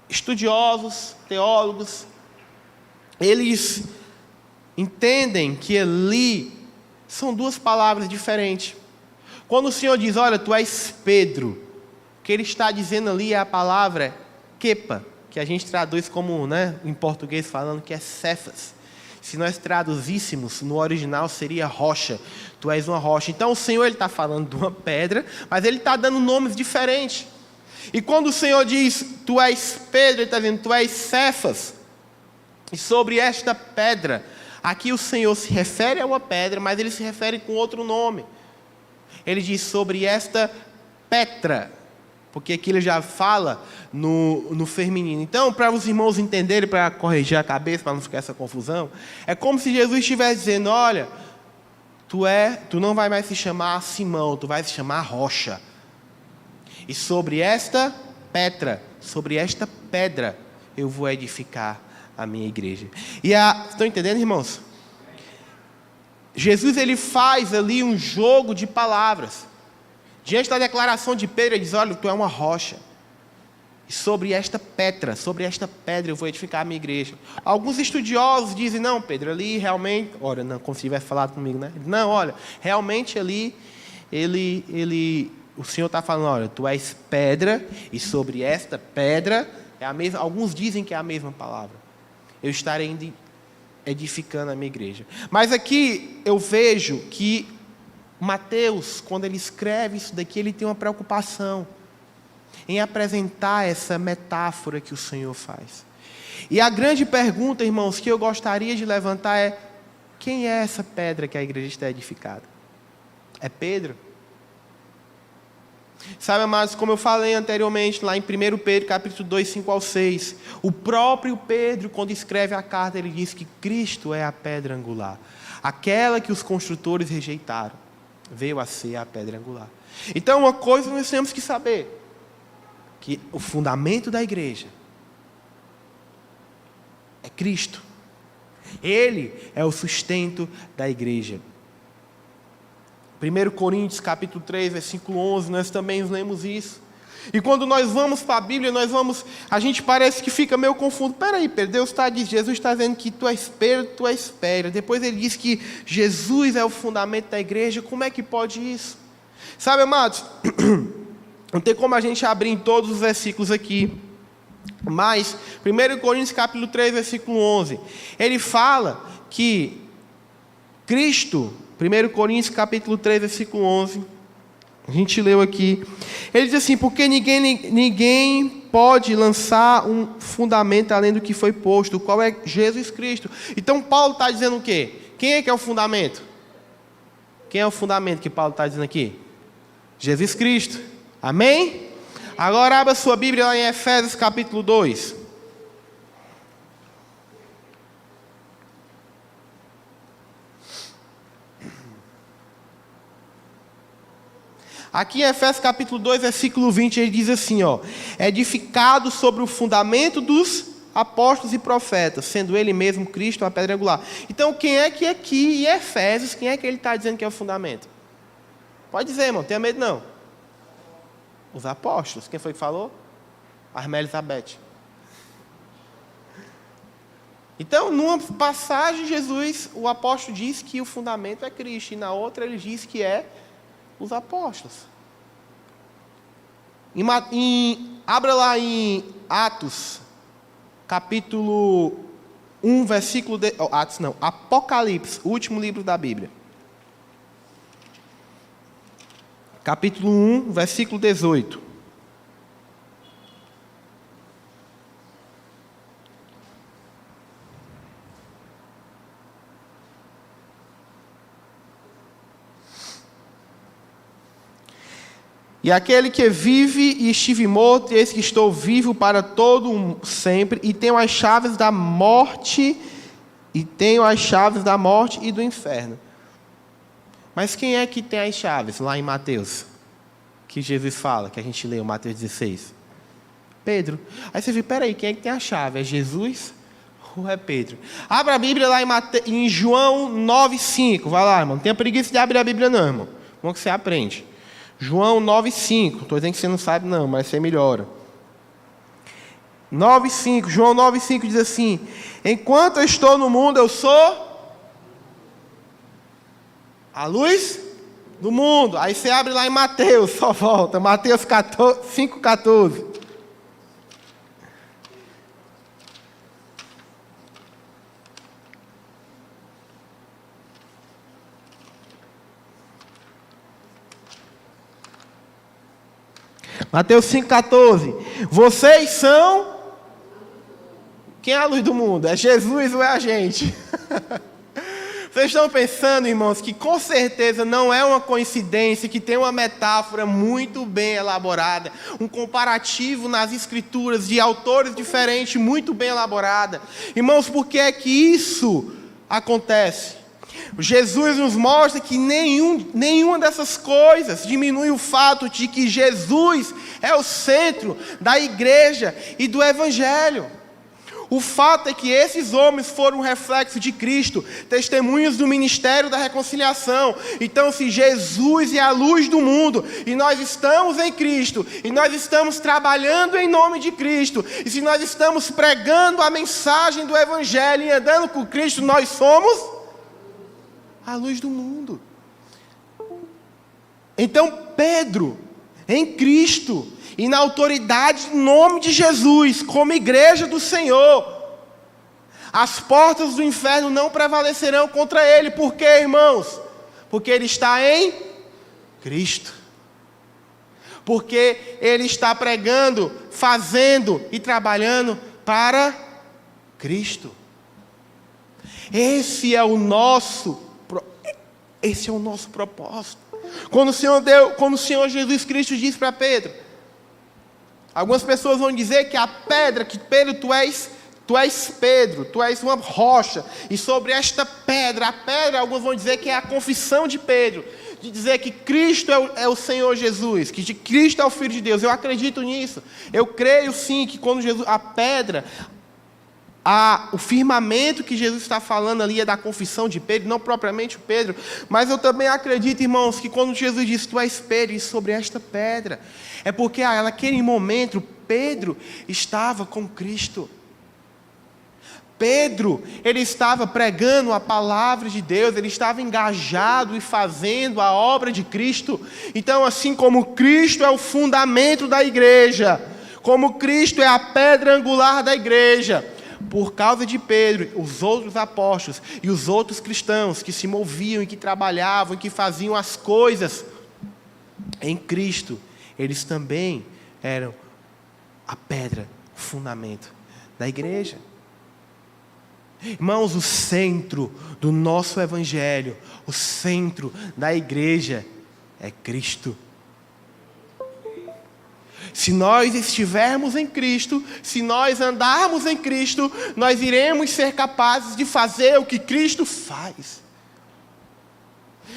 estudiosos, teólogos, eles entendem que ali são duas palavras diferentes. Quando o Senhor diz: olha, tu és Pedro, o que ele está dizendo ali é a palavra kepa, que a gente traduz como, em português falando, que é Cefas. Se nós traduzíssemos, no original seria rocha. Tu és uma rocha. Então o Senhor está falando de uma pedra, mas Ele está dando nomes diferentes. E quando o Senhor diz: tu és Pedro, Ele está dizendo: tu és Cefas. E sobre esta pedra, aqui o Senhor se refere a uma pedra, mas Ele se refere com outro nome. Ele diz: sobre esta Petra, porque aqui ele já fala no feminino. Então, para os irmãos entenderem, para corrigir a cabeça, para não ficar essa confusão, é como se Jesus estivesse dizendo: olha, tu não vai mais se chamar Simão, tu vai se chamar Rocha. E sobre esta pedra, eu vou edificar a minha igreja. Estão entendendo, irmãos? Jesus, ele faz ali um jogo de palavras. Diante da declaração de Pedro, ele diz: olha, tu é uma rocha. E sobre esta pedra eu vou edificar a minha igreja. Alguns estudiosos dizem: não, Pedro, ali realmente... Olha, não, como se tivesse falado comigo, né? Não, olha, realmente ali, o Senhor está falando: olha, tu és pedra, e sobre esta pedra, é a mesma, alguns dizem que é a mesma palavra. Eu estarei edificando a minha igreja. Mas aqui eu vejo que Mateus, quando ele escreve isso daqui, ele tem uma preocupação em apresentar essa metáfora que o Senhor faz. E a grande pergunta, irmãos, que eu gostaria de levantar é: quem é essa pedra que a igreja está edificada? É Pedro? Sabe, amados, como eu falei anteriormente, lá em 1 Pedro, capítulo 2, 5 ao 6, o próprio Pedro, quando escreve a carta, ele diz que Cristo é a pedra angular, aquela que os construtores rejeitaram, veio a ser a pedra angular. Então, uma coisa nós temos que saber, que o fundamento da igreja é Cristo. Ele é o sustento da igreja. 1 Coríntios, capítulo 3, versículo 11, nós também lemos isso. E quando nós vamos para a Bíblia, a gente parece que fica meio confuso. Peraí, Pedro, Jesus está dizendo que tu és Pedro, tu és pedra. Depois ele diz que Jesus é o fundamento da igreja. Como é que pode isso? Sabe, amados, não tem como a gente abrir em todos os versículos aqui. Mas, 1 Coríntios, capítulo 3, versículo 11, ele fala que Cristo, 1 Coríntios, capítulo 3, versículo 11, a gente leu aqui, ele diz assim: porque ninguém pode lançar um fundamento além do que foi posto, o qual é Jesus Cristo. Então Paulo está dizendo o quê? Quem é que é o fundamento? Quem é o fundamento que Paulo está dizendo aqui? Jesus Cristo. Amém? Agora abra sua Bíblia lá em Efésios capítulo 2. Aqui em Efésios capítulo 2, versículo 20, ele diz assim, edificado sobre o fundamento dos apóstolos e profetas, sendo ele mesmo Cristo a pedra angular. Então, quem é que aqui em Efésios, quem é que ele está dizendo que é o fundamento? Pode dizer, irmão, não tenha medo não. Os apóstolos. Quem foi que falou? Armé Elizabeth. Então, numa passagem, Jesus, o apóstolo diz que o fundamento é Cristo, e na outra ele diz que é os apóstolos. Abra lá em Atos, capítulo 1, versículo... Apocalipse, o último livro da Bíblia. Capítulo 1, versículo 18. E aquele que vive e estive morto, eis que estou vivo para todo sempre, e tenho as chaves da morte, e do inferno. Mas quem é que tem as chaves lá em Mateus? Que Jesus fala, que a gente leu, Mateus 16. Pedro. Aí você vê, peraí, quem é que tem a chave? É Jesus ou é Pedro? Abra a Bíblia lá em João 9,5. Vai lá, irmão. Não tenha preguiça de abrir a Bíblia não, irmão. Bom que você aprende. João 9,5. Estou dizendo que você não sabe não, mas você melhora. 9,5. João 9,5 diz assim: enquanto eu estou no mundo, eu sou a luz do mundo. Aí você abre lá em Mateus, só volta. Mateus 5,14. Mateus 5,14. Vocês são... Quem é a luz do mundo? É Jesus ou é a gente? Vocês estão pensando, irmãos, que com certeza não é uma coincidência que tem uma metáfora muito bem elaborada, um comparativo nas escrituras de autores diferentes, muito bem elaborada. Irmãos, por que é que isso acontece? Jesus nos mostra que nenhuma dessas coisas diminui o fato de que Jesus é o centro da igreja e do evangelho. O fato é que esses homens foram um reflexo de Cristo, testemunhas do ministério da reconciliação. Então, se Jesus é a luz do mundo, e nós estamos em Cristo, e nós estamos trabalhando em nome de Cristo, e se nós estamos pregando a mensagem do evangelho e andando com Cristo, nós somos a luz do mundo. Então, Pedro, em Cristo, e na autoridade em nome de Jesus, como igreja do Senhor, as portas do inferno não prevalecerão contra ele. Por quê, irmãos? Porque ele está em Cristo. Porque ele está pregando, fazendo e trabalhando para Cristo. Esse é o nosso propósito. Quando o Senhor Jesus Cristo disse para Pedro, algumas pessoas vão dizer que a pedra, que Pedro, tu és Pedro, tu és uma rocha, e sobre esta pedra, a pedra, alguns vão dizer que é a confissão de Pedro, de dizer que Cristo é o Senhor Jesus, que Cristo é o Filho de Deus. Eu acredito nisso. Eu creio sim que quando a pedra, o firmamento que Jesus está falando ali é da confissão de Pedro, não propriamente o Pedro, mas eu também acredito, irmãos, que quando Jesus diz, tu és Pedro, e sobre esta pedra, é porque naquele momento Pedro estava com Cristo. Pedro, ele estava pregando a palavra de Deus, ele estava engajado e fazendo a obra de Cristo. Então, assim como Cristo é o fundamento da igreja, como Cristo é a pedra angular da igreja, por causa de Pedro, os outros apóstolos e os outros cristãos que se moviam e que trabalhavam e que faziam as coisas em Cristo, eles também eram a pedra, o fundamento da igreja. Irmãos, o centro do nosso evangelho, o centro da igreja é Cristo. Se nós estivermos em Cristo, se nós andarmos em Cristo, nós iremos ser capazes de fazer o que Cristo faz.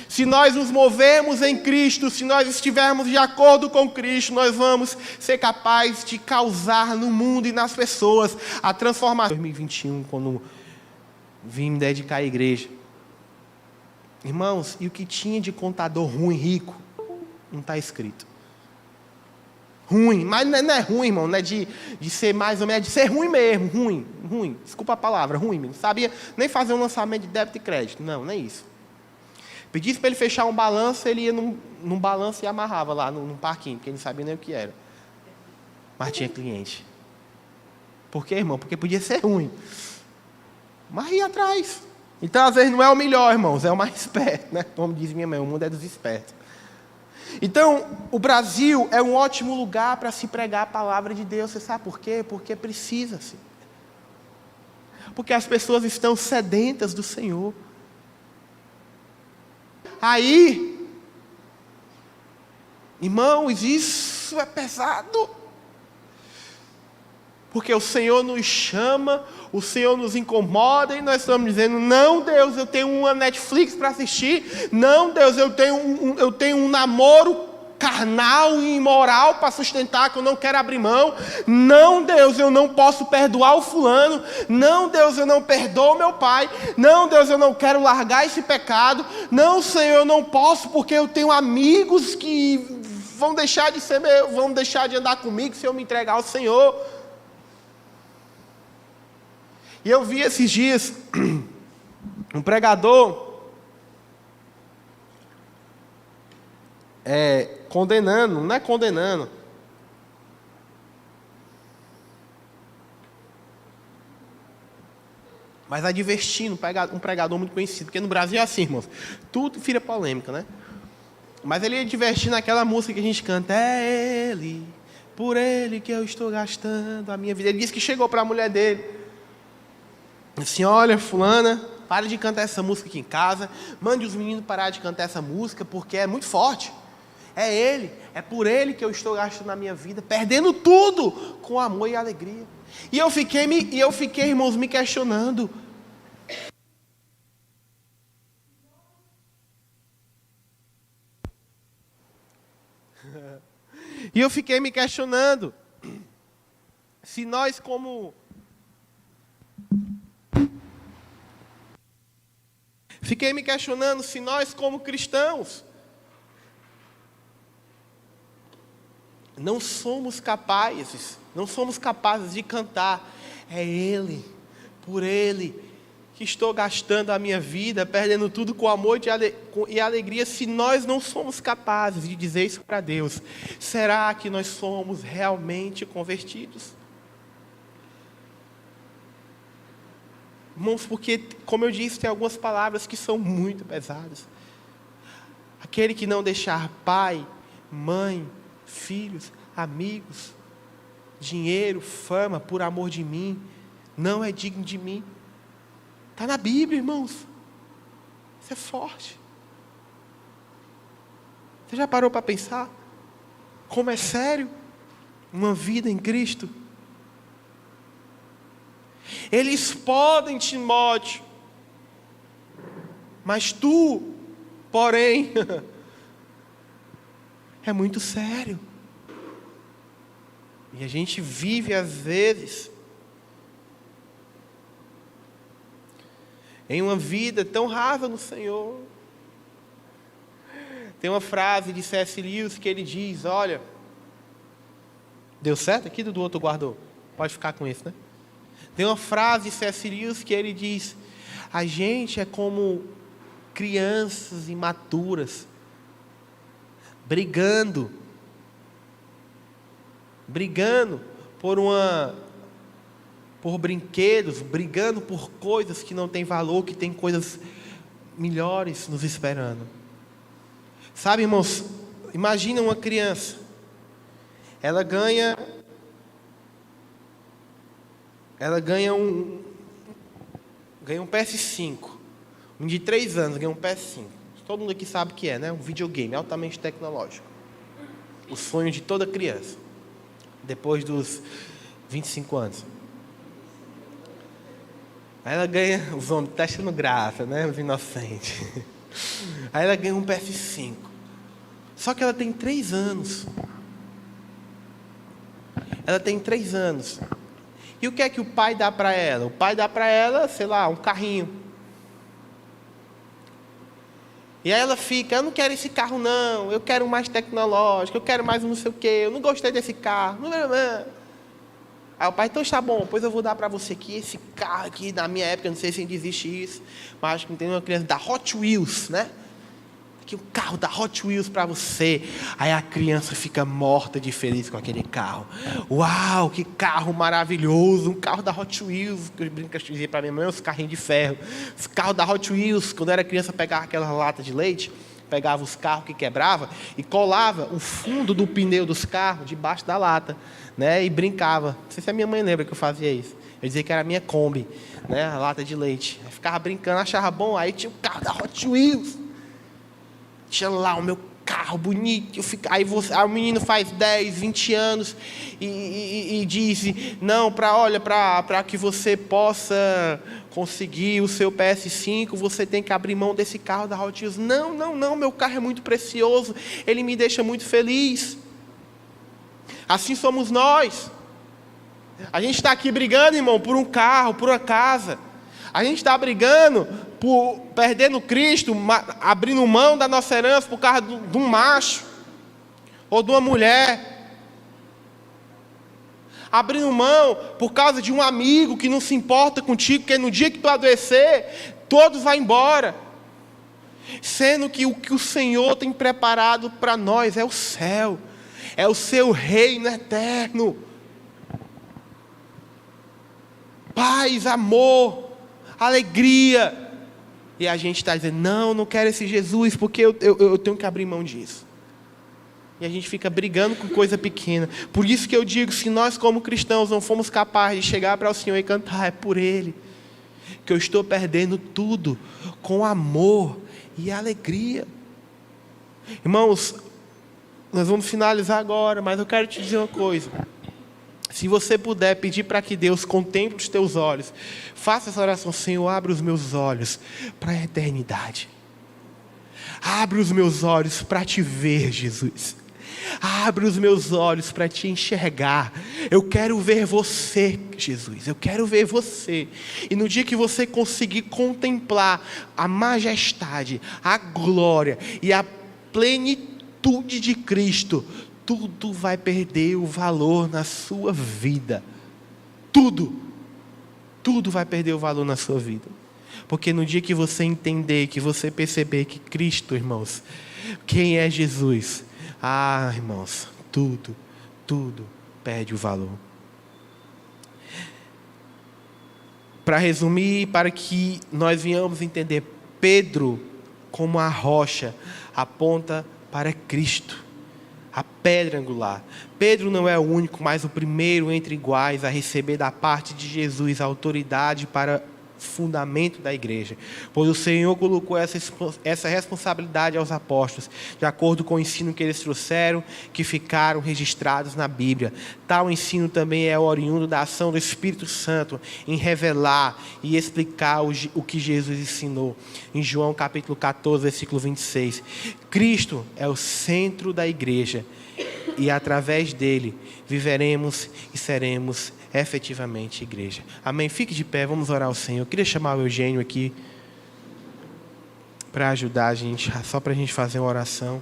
Se nós nos movemos em Cristo, se nós estivermos de acordo com Cristo, nós vamos ser capazes de causar no mundo e nas pessoas a transformação. Em 2021, quando vim me dedicar à igreja. Irmãos, e o que tinha de contador ruim, rico, não está escrito. Ruim, mas não é ruim, irmão, não é de ser mais ou menos, é de ser ruim mesmo, ruim. Desculpa a palavra, ruim mesmo. Não sabia nem fazer um lançamento de débito e crédito. Não é isso. Pedisse para ele fechar um balanço, ele ia num balanço e amarrava lá num parquinho, porque ele não sabia nem o que era. Mas tinha cliente. Por quê, irmão? Porque podia ser ruim. Mas ia atrás. Então, às vezes, não é o melhor, irmãos, é o mais esperto, né? Como diz minha mãe, o mundo é dos espertos. Então, o Brasil é um ótimo lugar para se pregar a palavra de Deus. Você sabe por quê? Porque precisa-se. Porque as pessoas estão sedentas do Senhor. Aí, irmãos, isso é pesado. Porque o Senhor nos chama, o Senhor nos incomoda e nós estamos dizendo, não, Deus, eu tenho uma Netflix para assistir. Não, Deus, eu tenho um namoro carnal e imoral para sustentar que eu não quero abrir mão. Não, Deus, eu não posso perdoar o fulano. Não, Deus, eu não perdoo meu pai. Não, Deus, eu não quero largar esse pecado. Não, Senhor, eu não posso porque eu tenho amigos que vão deixar de andar comigo se eu me entregar ao Senhor. E eu vi esses dias um pregador condenando, não é condenando, mas advertindo, um pregador muito conhecido, porque no Brasil é assim, irmãos, tudo vira polêmica, né? Mas ele ia divertir naquela música que a gente canta, é Ele, por Ele que eu estou gastando a minha vida. Ele disse que chegou para a mulher dele, assim, olha, fulana, para de cantar essa música aqui em casa, mande os meninos parar de cantar essa música, porque é muito forte. É Ele, é por Ele que eu estou gastando a minha vida, perdendo tudo com amor e alegria. E eu fiquei, irmãos, me questionando. E eu fiquei me questionando se nós como cristãos não somos capazes de cantar, é Ele, por Ele que estou gastando a minha vida, perdendo tudo com amor e alegria. Se nós não somos capazes de dizer isso para Deus, será que nós somos realmente convertidos? Irmãos, porque, como eu disse, tem algumas palavras que são muito pesadas. Aquele que não deixar pai, mãe, filhos, amigos, dinheiro, fama, por amor de mim, não é digno de mim. Está na Bíblia, irmãos. Isso é forte. Você já parou para pensar como é sério uma vida em Cristo? Eles podem, Timóteo, mas tu, porém, é muito sério. E a gente vive, às vezes, em uma vida tão rasa no Senhor. Tem uma frase de C.S. Lewis que ele diz, olha, deu certo aqui, do outro guardou? Pode ficar com isso, né? Tem uma frase de C.S. Lewis que ele diz, a gente é como crianças imaturas, brigando por brinquedos, brigando por coisas que não têm valor, que tem coisas melhores nos esperando. Sabe, irmãos, imagina uma criança, ela ganha um PS5, um de 3 anos ganha um PS5. Todo mundo aqui sabe o que é, né? Um videogame altamente tecnológico. O sonho de toda criança, depois dos 25 anos. Aí ela ganha, os homens testando graça, né? Os inocentes. Aí ela ganhou um PS5. Só que ela tem 3 anos. Ela tem 3 anos. E o que é que o pai dá para ela? O pai dá para ela, sei lá, um carrinho. E aí ela fica, eu não quero esse carro não, eu quero mais tecnológico, eu quero mais um não sei o quê, eu não gostei desse carro. Aí o pai, então está bom, pois eu vou dar para você aqui, esse carro aqui, na minha época, não sei se ainda existe isso, mas acho que tem uma criança da Hot Wheels, né? Aqui um carro da Hot Wheels para você. Aí a criança fica morta de feliz com aquele carro. Uau, que carro maravilhoso, um carro da Hot Wheels. Eu brinco, dizia para minha mãe, os carrinhos de ferro. Os carros da Hot Wheels, quando eu era criança, pegava aquela lata de leite, pegava os carros que quebrava e colava o fundo do pneu dos carros debaixo da lata, né? E brincava. Não sei se a minha mãe lembra que eu fazia isso. Eu dizia que era a minha Kombi, né? A lata de leite. Eu ficava brincando, achava bom. Aí tinha o carro da Hot Wheels. Tinha lá o meu carro bonito. Aí o menino faz 10, 20 anos e diz, não, para que você possa conseguir o seu PS5, você tem que abrir mão desse carro da Hot Wheels. Não, meu carro é muito precioso, ele me deixa muito feliz. Assim somos nós. A gente está aqui brigando, irmão, por um carro, por uma casa. A gente está brigando por perdendo Cristo, abrindo mão da nossa herança por causa de um macho ou de uma mulher. Abrindo mão por causa de um amigo que não se importa contigo, que no dia que tu adoecer, todos vão embora. Sendo que o que o Senhor tem preparado para nós é o céu, é o seu reino eterno. Paz, amor, alegria. E a gente está dizendo, não quero esse Jesus, porque eu tenho que abrir mão disso. E a gente fica brigando com coisa pequena. Por isso que eu digo, se nós como cristãos não fomos capazes de chegar para o Senhor e cantar, é por Ele que eu estou perdendo tudo, com amor e alegria. Irmãos, nós vamos finalizar agora, mas eu quero te dizer uma coisa. Se você puder pedir para que Deus contemple os teus olhos, faça essa oração, Senhor, abre os meus olhos para a eternidade. Abre os meus olhos para te ver, Jesus. Abre os meus olhos para te enxergar. Eu quero ver você, Jesus. Eu quero ver você. E no dia que você conseguir contemplar a majestade, a glória e a plenitude de Cristo, tudo vai perder o valor na sua vida. Tudo vai perder o valor na sua vida. Porque no dia que você entender, que você perceber que Cristo, irmãos, quem é Jesus? Irmãos, tudo perde o valor. Para resumir, para que nós venhamos entender, Pedro, como a rocha, aponta para Cristo, a pedra angular. Pedro não é o único, mas o primeiro entre iguais a receber da parte de Jesus a autoridade para fundamento da igreja, pois o Senhor colocou essa responsabilidade aos apóstolos, de acordo com o ensino que eles trouxeram, que ficaram registrados na Bíblia. Tal ensino também é oriundo da ação do Espírito Santo em revelar e explicar o que Jesus ensinou. Em João capítulo 14, versículo 26. Cristo é o centro da igreja e através dele viveremos e seremos efetivamente igreja. Amém? Fique de pé, vamos orar ao Senhor. Eu queria chamar o Eugênio aqui para ajudar a gente, só para a gente fazer uma oração.